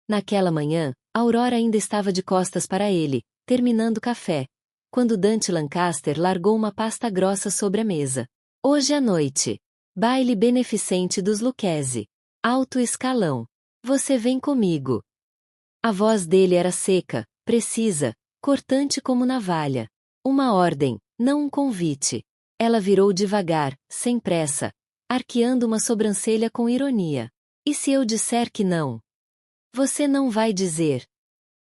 Naquela manhã, Aurora ainda estava de costas para ele, terminando o café, quando Dante Lancaster largou uma pasta grossa sobre a mesa. Hoje à noite. Baile beneficente dos Lucchese. Alto escalão. Você vem comigo. A voz dele era seca, precisa, cortante como navalha. Uma ordem, não um convite. Ela virou devagar, sem pressa, arqueando uma sobrancelha com ironia. E se eu disser que não? Você não vai dizer.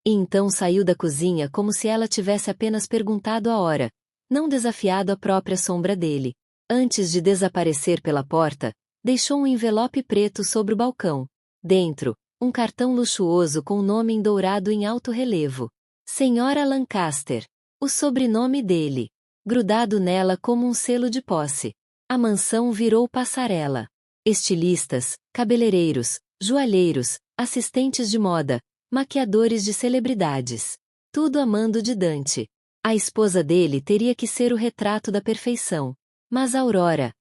E então saiu da cozinha como se ela tivesse apenas perguntado a hora, não desafiado a própria sombra dele. Antes de desaparecer pela porta, deixou um envelope preto sobre o balcão. Dentro, um cartão luxuoso com o nome em dourado em alto relevo. Senhora Lancaster. O sobrenome dele. Grudado nela como um selo de posse. A mansão virou passarela. Estilistas, cabeleireiros, joalheiros, assistentes de moda, maquiadores de celebridades. Tudo amando de Dante. A esposa dele teria que ser o retrato da perfeição. Mas Aurora...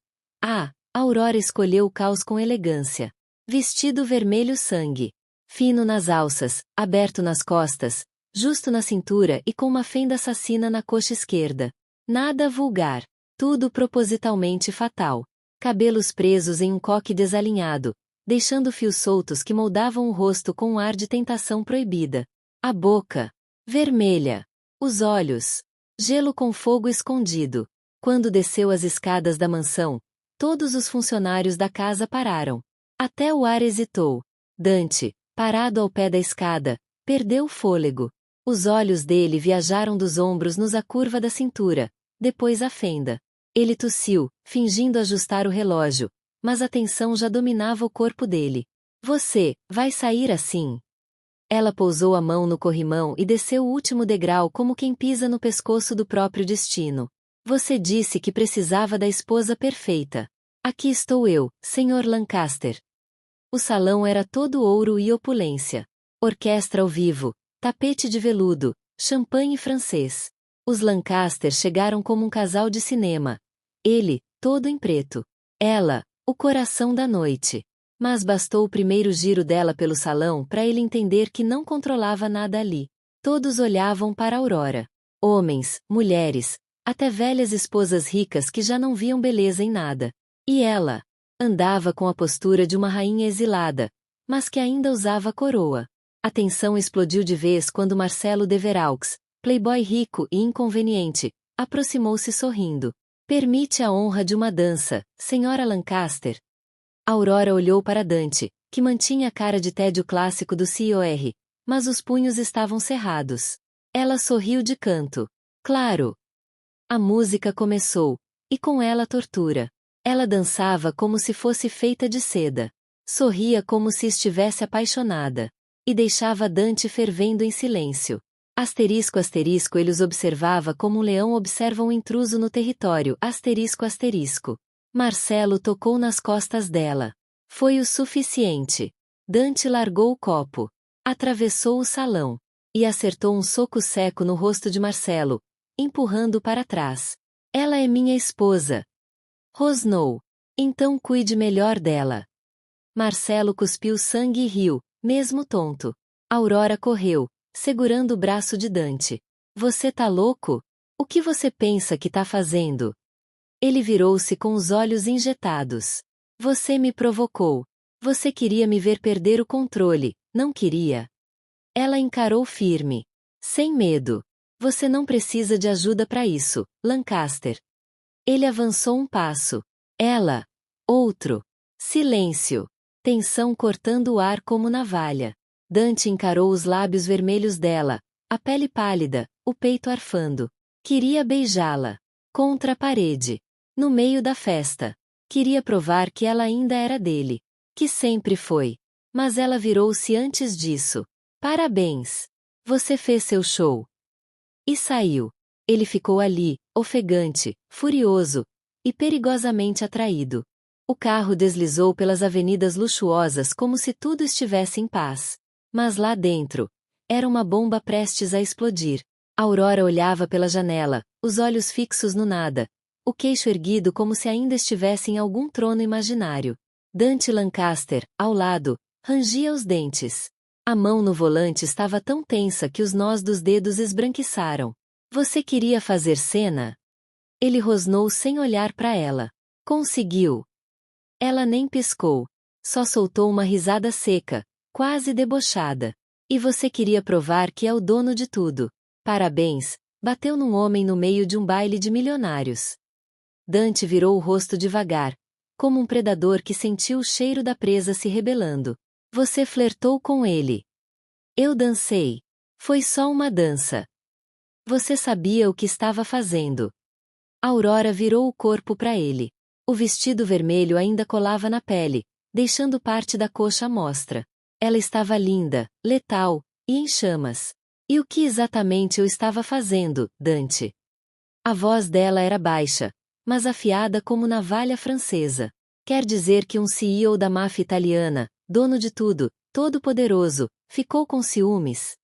Aurora escolheu o caos com elegância. Vestido vermelho sangue. Fino nas alças, aberto nas costas, justo na cintura e com uma fenda assassina na coxa esquerda. Nada vulgar. Tudo propositalmente fatal. Cabelos presos em um coque desalinhado, deixando fios soltos que moldavam o rosto com um ar de tentação proibida. A boca. Vermelha. Os olhos. Gelo com fogo escondido. Quando desceu as escadas da mansão, todos os funcionários da casa pararam. Até o ar hesitou. Dante, parado ao pé da escada, perdeu o fôlego. Os olhos dele viajaram dos ombros nos à curva da cintura, depois à fenda. Ele tossiu, fingindo ajustar o relógio, mas a tensão já dominava o corpo dele. Você, vai sair assim? Ela pousou a mão no corrimão e desceu o último degrau como quem pisa no pescoço do próprio destino. Você disse que precisava da esposa perfeita. Aqui estou eu, Sr. Lancaster. O salão era todo ouro e opulência. Orquestra ao vivo, tapete de veludo, champanhe francês. Os Lancaster chegaram como um casal de cinema. Ele, todo em preto. Ela, o coração da noite. Mas bastou o primeiro giro dela pelo salão para ele entender que não controlava nada ali. Todos olhavam para Aurora. Homens, mulheres, até velhas esposas ricas que já não viam beleza em nada. E ela andava com a postura de uma rainha exilada, mas que ainda usava coroa. A tensão explodiu de vez quando Marcelo Deveraux, playboy rico e inconveniente, aproximou-se sorrindo. Permite a honra de uma dança, Senhora Lancaster. Aurora olhou para Dante, que mantinha a cara de tédio clássico do COR, mas os punhos estavam cerrados. Ela sorriu de canto. Claro. A música começou, e com ela a tortura. Ela dançava como se fosse feita de seda. Sorria como se estivesse apaixonada. E deixava Dante fervendo em silêncio. Asterisco asterisco ele os observava como um leão observa um intruso no território. Asterisco asterisco. Marcelo tocou nas costas dela. Foi o suficiente. Dante largou o copo. Atravessou o salão. E acertou um soco seco no rosto de Marcelo, empurrando para trás. Ela é minha esposa. Rosnou. Então cuide melhor dela. Marcelo cuspiu sangue e riu, mesmo tonto. Aurora correu, segurando o braço de Dante. Você tá louco? O que você pensa que tá fazendo? Ele virou-se com os olhos injetados. Você me provocou. Você queria me ver perder o controle, não queria? Ela encarou firme. Sem medo. Você não precisa de ajuda para isso, Lancaster. Ele avançou um passo. Ela. Outro. Silêncio. Tensão cortando o ar como navalha. Dante encarou os lábios vermelhos dela, a pele pálida, o peito arfando. Queria beijá-la. Contra a parede. No meio da festa. Queria provar que ela ainda era dele. Que sempre foi. Mas ela virou-se antes disso. Parabéns. Você fez seu show. E saiu. Ele ficou ali, ofegante, furioso e perigosamente atraído. O carro deslizou pelas avenidas luxuosas como se tudo estivesse em paz. Mas lá dentro, era uma bomba prestes a explodir. Aurora olhava pela janela, os olhos fixos no nada, o queixo erguido como se ainda estivesse em algum trono imaginário. Dante Lancaster, ao lado, rangia os dentes. A mão no volante estava tão tensa que os nós dos dedos esbranquiçaram. Você queria fazer cena? Ele rosnou sem olhar para ela. Conseguiu. Ela nem piscou. Só soltou uma risada seca, quase debochada. E você queria provar que é o dono de tudo. Parabéns, bateu num homem no meio de um baile de milionários. Dante virou o rosto devagar, como um predador que sentiu o cheiro da presa se rebelando. Você flertou com ele. Eu dancei. Foi só uma dança. Você sabia o que estava fazendo. Aurora virou o corpo para ele. O vestido vermelho ainda colava na pele, deixando parte da coxa à mostra. Ela estava linda, letal, e em chamas. E o que exatamente eu estava fazendo, Dante? A voz dela era baixa, mas afiada como navalha francesa. Quer dizer que um CEO da máfia italiana, dono de tudo, todo-poderoso, ficou com ciúmes?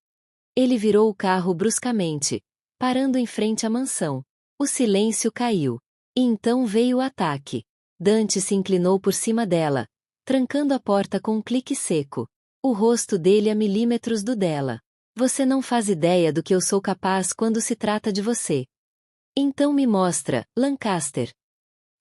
Ele virou o carro bruscamente, parando em frente à mansão. O silêncio caiu. E então veio o ataque. Dante se inclinou por cima dela, trancando a porta com um clique seco. O rosto dele a milímetros do dela. Você não faz ideia do que eu sou capaz quando se trata de você. Então me mostra, Lancaster.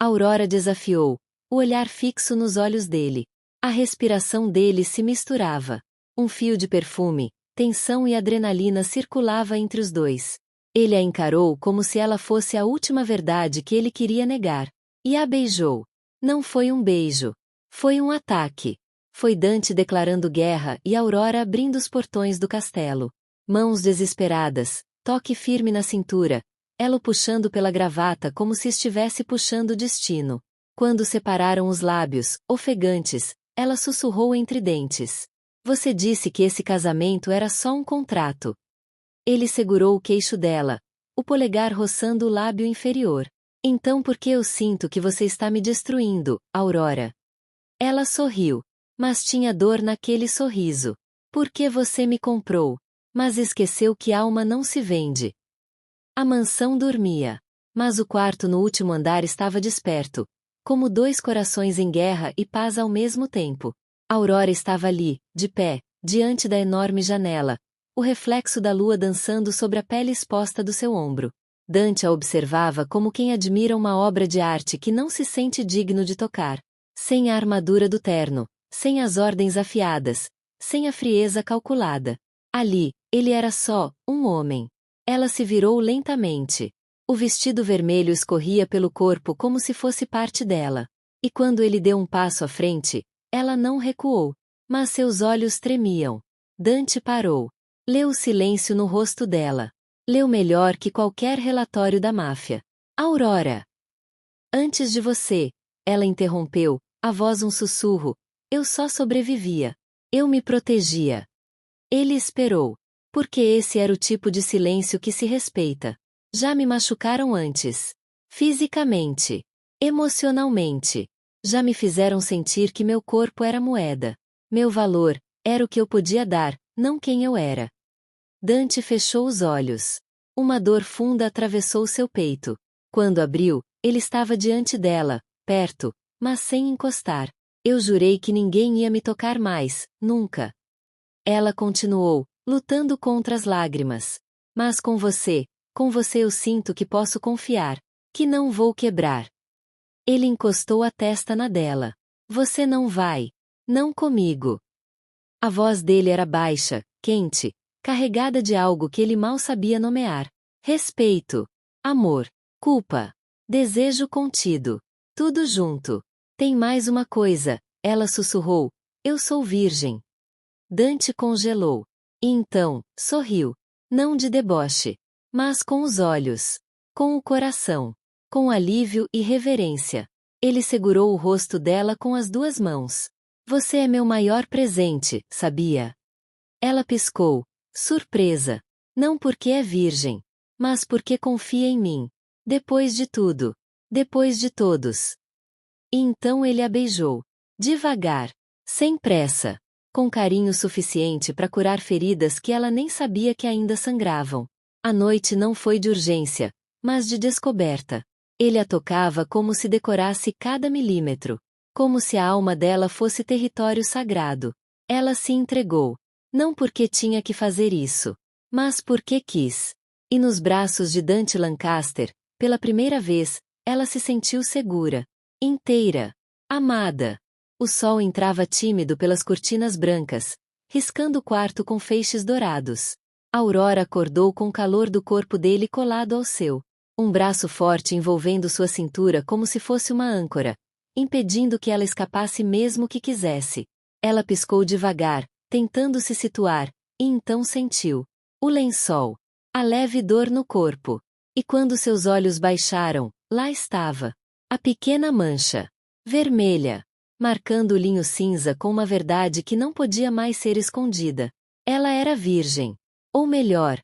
Aurora desafiou, o olhar fixo nos olhos dele. A respiração dele se misturava. Um fio de perfume, tensão e adrenalina circulava entre os dois. Ele a encarou como se ela fosse a última verdade que ele queria negar. E a beijou. Não foi um beijo. Foi um ataque. Foi Dante declarando guerra e Aurora abrindo os portões do castelo. Mãos desesperadas, toque firme na cintura, ela o puxando pela gravata como se estivesse puxando o destino. Quando separaram os lábios, ofegantes, ela sussurrou entre dentes. Você disse que esse casamento era só um contrato. Ele segurou o queixo dela, o polegar roçando o lábio inferior. Então por que eu sinto que você está me destruindo, Aurora? Ela sorriu. Mas tinha dor naquele sorriso. Por que você me comprou? Mas esqueceu que alma não se vende. A mansão dormia. Mas o quarto no último andar estava desperto, como dois corações em guerra e paz ao mesmo tempo. Aurora estava ali, de pé, diante da enorme janela, o reflexo da lua dançando sobre a pele exposta do seu ombro. Dante a observava como quem admira uma obra de arte que não se sente digno de tocar. Sem a armadura do terno, sem as ordens afiadas, sem a frieza calculada. Ali, ele era só, um homem. Ela se virou lentamente. O vestido vermelho escorria pelo corpo como se fosse parte dela. E quando ele deu um passo à frente, ela não recuou. Mas seus olhos tremiam. Dante parou. Leu o silêncio no rosto dela. Leu melhor que qualquer relatório da máfia. Aurora! Antes de você, ela interrompeu, a voz um sussurro. Eu só sobrevivia. Eu me protegia. Ele esperou. Porque esse era o tipo de silêncio que se respeita. Já me machucaram antes. Fisicamente. Emocionalmente. Já me fizeram sentir que meu corpo era moeda. Meu valor era o que eu podia dar, não quem eu era. Dante fechou os olhos. Uma dor funda atravessou seu peito. Quando abriu, ele estava diante dela, perto, mas sem encostar. Eu jurei que ninguém ia me tocar mais, nunca. Ela continuou, lutando contra as lágrimas. Mas com você eu sinto que posso confiar, que não vou quebrar. Ele encostou a testa na dela. Você não vai. Não comigo. A voz dele era baixa, quente, carregada de algo que ele mal sabia nomear. Respeito. Amor. Culpa. Desejo contido. Tudo junto. Tem mais uma coisa, ela sussurrou. Eu sou virgem. Dante congelou. E então, sorriu. Não de deboche. Mas com os olhos. Com o coração. Com alívio e reverência. Ele segurou o rosto dela com as duas mãos. Você é meu maior presente, sabia? Ela piscou, surpresa. Não porque é virgem. Mas porque confia em mim. Depois de tudo. Depois de todos. E então ele a beijou. Devagar. Sem pressa. Com carinho suficiente para curar feridas que ela nem sabia que ainda sangravam. A noite não foi de urgência, mas de descoberta. Ele a tocava como se decorasse cada milímetro. Como se a alma dela fosse território sagrado. Ela se entregou. Não porque tinha que fazer isso, mas porque quis. E nos braços de Dante Lancaster, pela primeira vez, ela se sentiu segura, inteira, amada. O sol entrava tímido pelas cortinas brancas, riscando o quarto com feixes dourados. Aurora acordou com o calor do corpo dele colado ao seu. Um braço forte envolvendo sua cintura como se fosse uma âncora, impedindo que ela escapasse mesmo que quisesse. Ela piscou devagar, tentando se situar, e então sentiu o lençol, a leve dor no corpo. E quando seus olhos baixaram, lá estava a pequena mancha vermelha, marcando o linho cinza com uma verdade que não podia mais ser escondida. Ela era virgem. Ou melhor,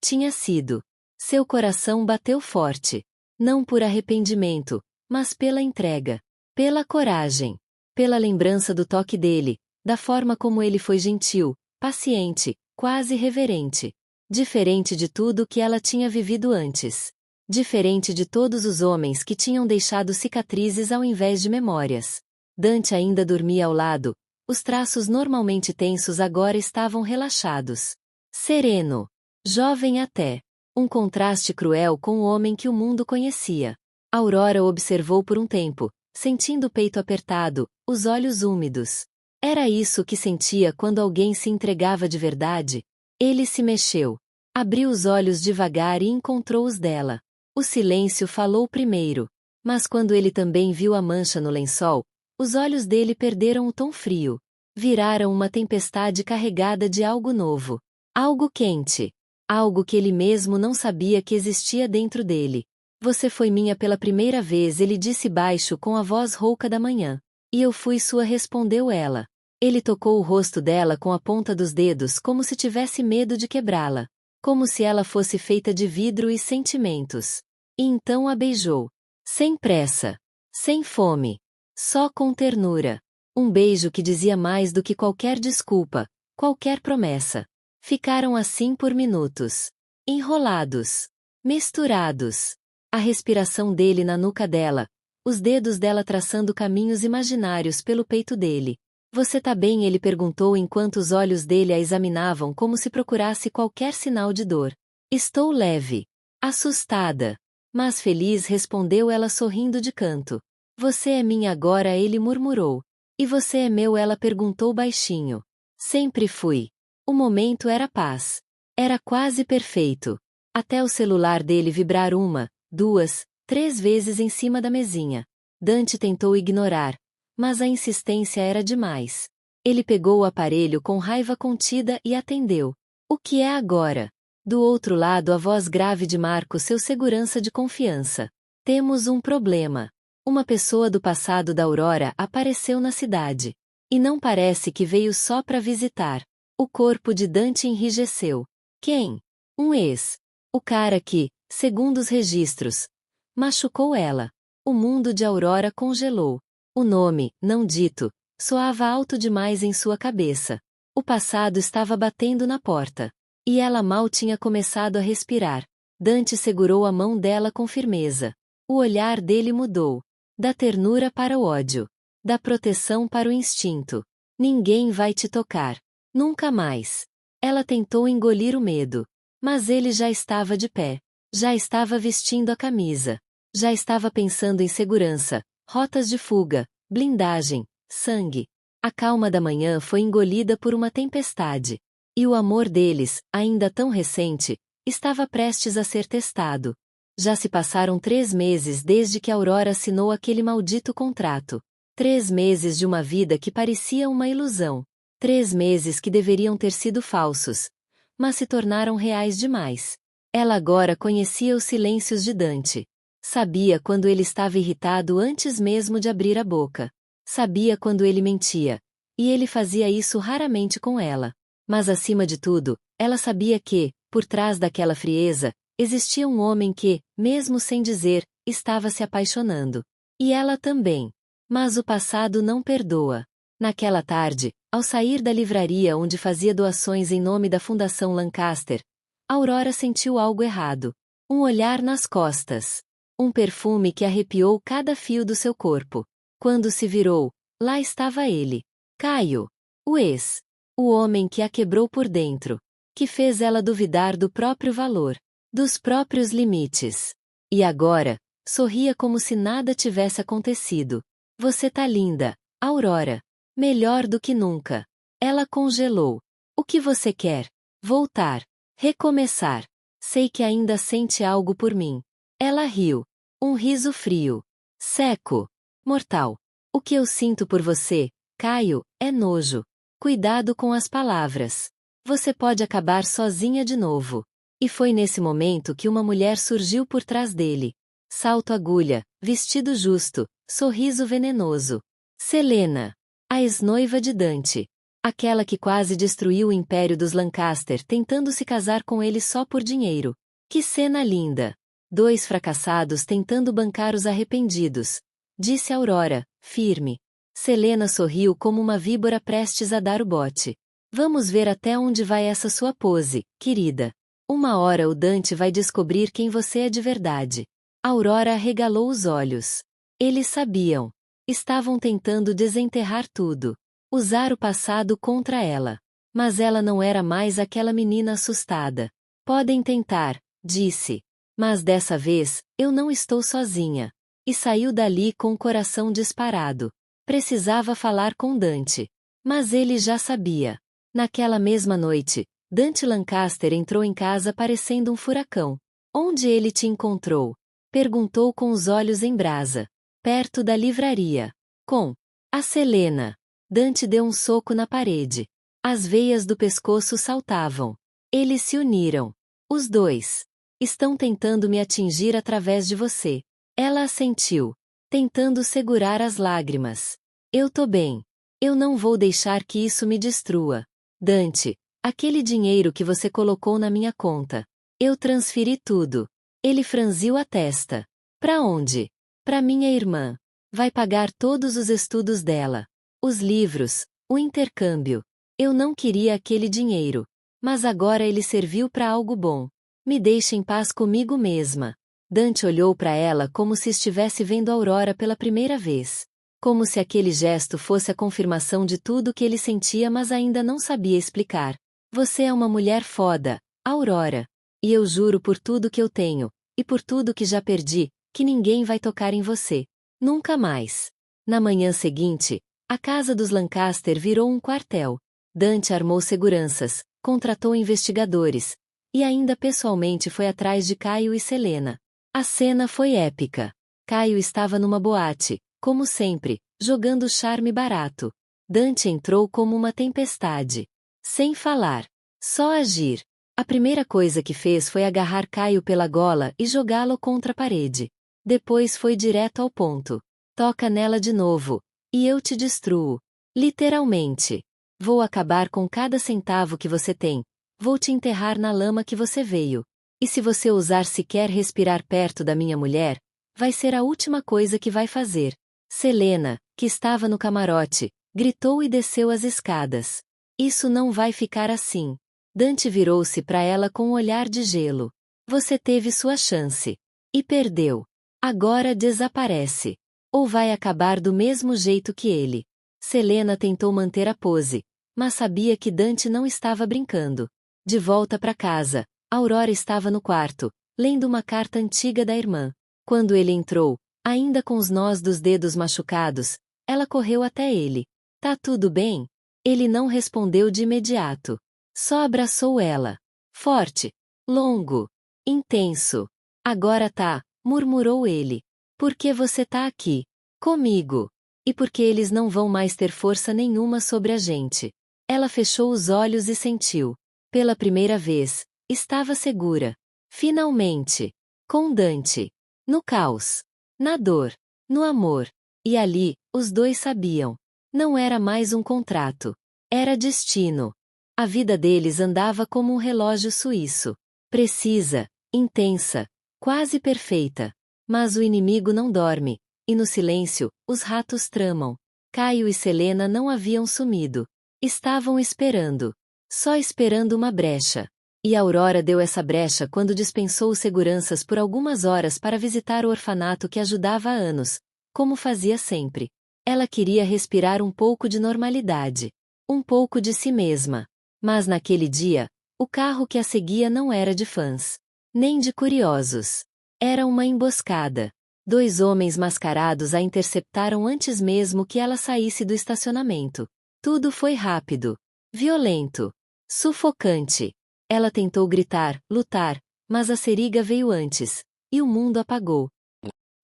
tinha sido. Seu coração bateu forte. Não por arrependimento, mas pela entrega. Pela coragem. Pela lembrança do toque dele, da forma como ele foi gentil, paciente, quase reverente. Diferente de tudo que ela tinha vivido antes. Diferente de todos os homens que tinham deixado cicatrizes ao invés de memórias. Dante ainda dormia ao lado. Os traços normalmente tensos agora estavam relaxados. Sereno. Jovem até. Um contraste cruel com o homem que o mundo conhecia. Aurora o observou por um tempo, sentindo o peito apertado, os olhos úmidos. Era isso que sentia quando alguém se entregava de verdade? Ele se mexeu. Abriu os olhos devagar e encontrou os dela. O silêncio falou primeiro. Mas quando ele também viu a mancha no lençol, os olhos dele perderam o tom frio. Viraram uma tempestade carregada de algo novo. Algo quente. Algo que ele mesmo não sabia que existia dentro dele. Você foi minha pela primeira vez, ele disse baixo com a voz rouca da manhã. E eu fui sua, respondeu ela. Ele tocou o rosto dela com a ponta dos dedos como se tivesse medo de quebrá-la. Como se ela fosse feita de vidro e sentimentos. E então a beijou. Sem pressa. Sem fome. Só com ternura. Um beijo que dizia mais do que qualquer desculpa, qualquer promessa. Ficaram assim por minutos. Enrolados. Misturados. A respiração dele na nuca dela. Os dedos dela traçando caminhos imaginários pelo peito dele. Você tá bem? Ele perguntou enquanto os olhos dele a examinavam como se procurasse qualquer sinal de dor. Estou leve. Assustada. Mas feliz, respondeu ela sorrindo de canto. Você é minha agora, ele murmurou. E você é meu? Ela perguntou baixinho. Sempre fui. O momento era paz. Era quase perfeito. Até o celular dele vibrar 1, 2, 3 vezes em cima da mesinha. Dante tentou ignorar, mas a insistência era demais. Ele pegou o aparelho com raiva contida e atendeu. O que é agora? Do outro lado a voz grave de Marco, seu segurança de confiança. Temos um problema. Uma pessoa do passado da Aurora apareceu na cidade. E não parece que veio só para visitar. O corpo de Dante enrijeceu. Quem? Um ex. O cara que, segundo os registros, machucou ela. O mundo de Aurora congelou. O nome, não dito, soava alto demais em sua cabeça. O passado estava batendo na porta. E ela mal tinha começado a respirar. Dante segurou a mão dela com firmeza. O olhar dele mudou. Da ternura para o ódio. Da proteção para o instinto. Ninguém vai te tocar. Nunca mais. Ela tentou engolir o medo. Mas ele já estava de pé. Já estava vestindo a camisa. Já estava pensando em segurança, rotas de fuga, blindagem, sangue. A calma da manhã foi engolida por uma tempestade. E o amor deles, ainda tão recente, estava prestes a ser testado. Já se passaram 3 meses desde que Aurora assinou aquele maldito contrato. 3 meses de uma vida que parecia uma ilusão. 3 meses que deveriam ter sido falsos. Mas se tornaram reais demais. Ela agora conhecia os silêncios de Dante. Sabia quando ele estava irritado antes mesmo de abrir a boca. Sabia quando ele mentia. E ele fazia isso raramente com ela. Mas acima de tudo, ela sabia que, por trás daquela frieza, existia um homem que, mesmo sem dizer, estava se apaixonando. E ela também. Mas o passado não perdoa. Naquela tarde, ao sair da livraria onde fazia doações em nome da Fundação Lancaster, Aurora sentiu algo errado. Um olhar nas costas. Um perfume que arrepiou cada fio do seu corpo. Quando se virou, lá estava ele. Caio. O ex. O homem que a quebrou por dentro. Que fez ela duvidar do próprio valor. Dos próprios limites. E agora, sorria como se nada tivesse acontecido. Você tá linda, Aurora. Melhor do que nunca. Ela congelou. O que você quer? Voltar. Recomeçar. Sei que ainda sente algo por mim. Ela riu. Um riso frio. Seco. Mortal. O que eu sinto por você, Caio, é nojo. Cuidado com as palavras. Você pode acabar sozinha de novo. E foi nesse momento que uma mulher surgiu por trás dele. Salto agulha, vestido justo, sorriso venenoso. Selena. A ex-noiva de Dante. Aquela que quase destruiu o império dos Lancaster tentando se casar com ele só por dinheiro. Que cena linda! Dois fracassados tentando bancar os arrependidos. Disse Aurora, firme. Selena sorriu como uma víbora prestes a dar o bote. Vamos ver até onde vai essa sua pose, querida. Uma hora o Dante vai descobrir quem você é de verdade. Aurora arregalou os olhos. Eles sabiam. Estavam tentando desenterrar tudo. Usar o passado contra ela. Mas ela não era mais aquela menina assustada. Podem tentar, disse. Mas dessa vez, eu não estou sozinha. E saiu dali com o coração disparado. Precisava falar com Dante. Mas ele já sabia. Naquela mesma noite, Dante Lancaster entrou em casa parecendo um furacão. Onde ele te encontrou? Perguntou com os olhos em brasa. Perto da livraria. Com a Selena. Dante deu um soco na parede. As veias do pescoço saltavam. Eles se uniram. Os dois. Estão tentando me atingir através de você. Ela assentiu, tentando segurar as lágrimas. Eu tô bem. Eu não vou deixar que isso me destrua. Dante, aquele dinheiro que você colocou na minha conta. Eu transferi tudo. Ele franziu a testa. Pra onde? Pra minha irmã. Vai pagar todos os estudos dela. Os livros, o intercâmbio. Eu não queria aquele dinheiro. Mas agora ele serviu pra algo bom. Me deixe em paz comigo mesma. Dante olhou para ela como se estivesse vendo Aurora pela primeira vez. Como se aquele gesto fosse a confirmação de tudo que ele sentia mas ainda não sabia explicar. Você é uma mulher foda, Aurora. E eu juro por tudo que eu tenho, e por tudo que já perdi, que ninguém vai tocar em você. Nunca mais. Na manhã seguinte, a casa dos Lancaster virou um quartel. Dante armou seguranças, contratou investigadores, e ainda pessoalmente foi atrás de Caio e Selena. A cena foi épica. Caio estava numa boate, como sempre, jogando charme barato. Dante entrou como uma tempestade. Sem falar. Só agir. A primeira coisa que fez foi agarrar Caio pela gola e jogá-lo contra a parede. Depois foi direto ao ponto. Toca nela de novo, e eu te destruo. Literalmente. Vou acabar com cada centavo que você tem. Vou te enterrar na lama que você veio. E se você ousar sequer respirar perto da minha mulher, vai ser a última coisa que vai fazer. Selena, que estava no camarote, gritou e desceu as escadas. Isso não vai ficar assim. Dante virou-se para ela com um olhar de gelo. Você teve sua chance. E perdeu. Agora desaparece. Ou vai acabar do mesmo jeito que ele. Selena tentou manter a pose, mas sabia que Dante não estava brincando. De volta para casa, Aurora estava no quarto, lendo uma carta antiga da irmã. Quando ele entrou, ainda com os nós dos dedos machucados, ela correu até ele. Tá tudo bem? Ele não respondeu de imediato. Só abraçou ela. Forte, longo, intenso. Agora tá, murmurou ele. Por que você tá aqui? Comigo. E porque eles não vão mais ter força nenhuma sobre a gente. Ela fechou os olhos e sentiu. Pela primeira vez, estava segura. Finalmente. Com Dante. No caos. Na dor. No amor. E ali, os dois sabiam. Não era mais um contrato. Era destino. A vida deles andava como um relógio suíço. Precisa, intensa, quase perfeita. Mas o inimigo não dorme. E no silêncio, os ratos tramam. Caio e Selena não haviam sumido. Estavam esperando. Só esperando uma brecha. E Aurora deu essa brecha quando dispensou os seguranças por algumas horas para visitar o orfanato que ajudava há anos, como fazia sempre. Ela queria respirar um pouco de normalidade. um pouco de si mesma. Mas naquele dia, o carro que a seguia não era de fãs, nem de curiosos. Era uma emboscada. 2 homens mascarados a interceptaram antes mesmo que ela saísse do estacionamento. Tudo foi rápido, violento, sufocante. Ela tentou gritar, lutar, mas a seriga veio antes, e o mundo apagou.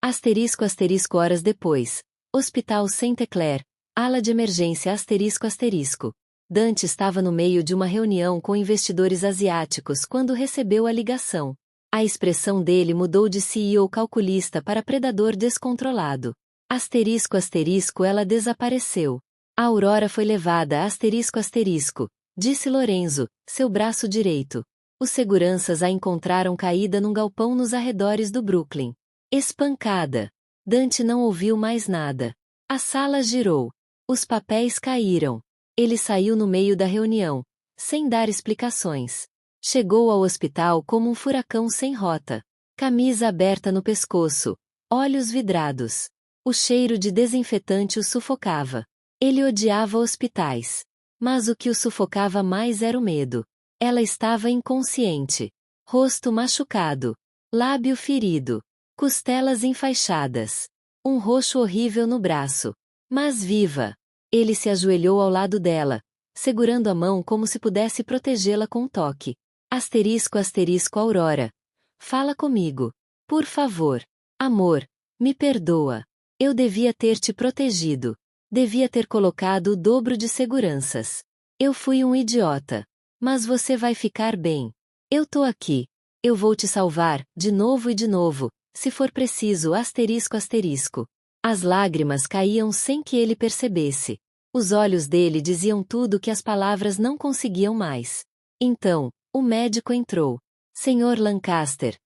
Asterisco asterisco horas depois. Hospital Sainte-Claire, ala de emergência asterisco asterisco. Dante estava no meio de uma reunião com investidores asiáticos quando recebeu a ligação. A expressão dele mudou de CEO calculista para predador descontrolado. Asterisco asterisco ela desapareceu. A Aurora foi levada asterisco asterisco, disse Lorenzo, seu braço direito. Os seguranças a encontraram caída num galpão nos arredores do Brooklyn. Espancada. Dante não ouviu mais nada. A sala girou. Os papéis caíram. Ele saiu no meio da reunião, sem dar explicações. Chegou ao hospital como um furacão sem rota. Camisa aberta no pescoço, olhos vidrados. O cheiro de desinfetante o sufocava. Ele odiava hospitais. Mas o que o sufocava mais era o medo. Ela estava inconsciente. Rosto machucado. Lábio ferido. Costelas enfaixadas. Um roxo horrível no braço. Mas viva! Ele se ajoelhou ao lado dela, segurando a mão como se pudesse protegê-la com um toque. Asterisco asterisco Aurora. Fala comigo. Por favor. Amor, me perdoa. Eu devia ter te protegido. Devia ter colocado o dobro de seguranças. Eu fui um idiota. Mas você vai ficar bem. Eu tô aqui. Eu vou te salvar, de novo e de novo, se for preciso asterisco asterisco. As lágrimas caíam sem que ele percebesse. Os olhos dele diziam tudo que as palavras não conseguiam mais. Então, o médico entrou. Senhor Lancaster,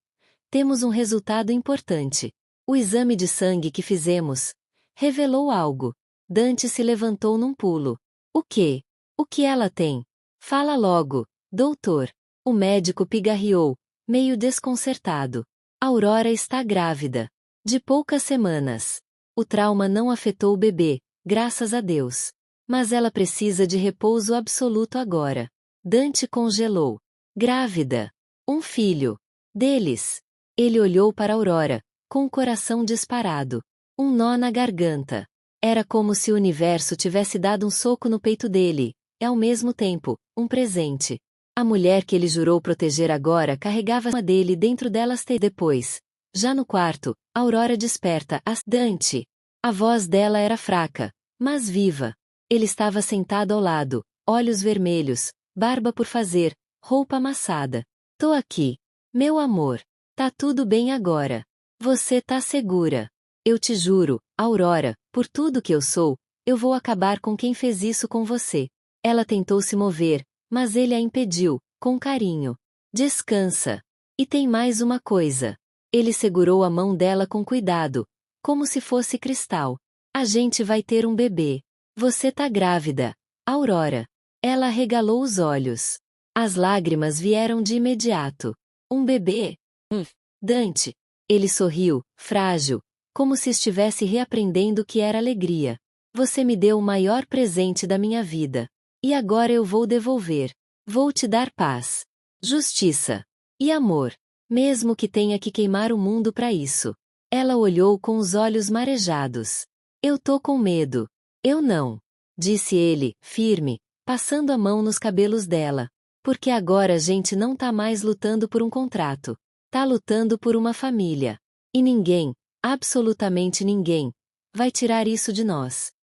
temos um resultado importante. O exame de sangue que fizemos revelou algo. Dante se levantou num pulo. O quê? O que ela tem? Fala logo, doutor. O médico pigarreou, meio desconcertado. Aurora está grávida. De poucas semanas. O trauma não afetou o bebê, graças a Deus. Mas ela precisa de repouso absoluto agora. Dante congelou. Grávida. Um filho. Deles. Ele olhou para Aurora, com o coração disparado. Um nó na garganta. Era como se o universo tivesse dado um soco no peito dele, e ao mesmo tempo, um presente. A mulher que ele jurou proteger agora carregava a dele dentro delas. Depois, já no quarto, Aurora desperta. Dante. A voz dela era fraca, mas viva. Ele estava sentado ao lado, olhos vermelhos, barba por fazer, roupa amassada. Tô aqui. Meu amor. Tá tudo bem agora. Você tá segura. Eu te juro, Aurora, por tudo que eu sou, eu vou acabar com quem fez isso com você. Ela tentou se mover, mas ele a impediu, com carinho. Descansa. E tem mais uma coisa. Ele segurou a mão dela com cuidado, como se fosse cristal. A gente vai ter um bebê. Você tá grávida, Aurora. Ela arregalou os olhos. As lágrimas vieram de imediato. Um bebê? Dante. Ele sorriu, frágil, como se estivesse reaprendendo o que era alegria. Você me deu o maior presente da minha vida. E agora eu vou devolver. Vou te dar paz, justiça e amor, mesmo que tenha que queimar o mundo para isso. Ela olhou com os olhos marejados. Eu tô com medo. Eu não, disse ele, firme, passando a mão nos cabelos dela. Porque agora a gente não tá mais lutando por um contrato. Tá lutando por uma família. E ninguém, absolutamente ninguém, vai tirar isso de nós.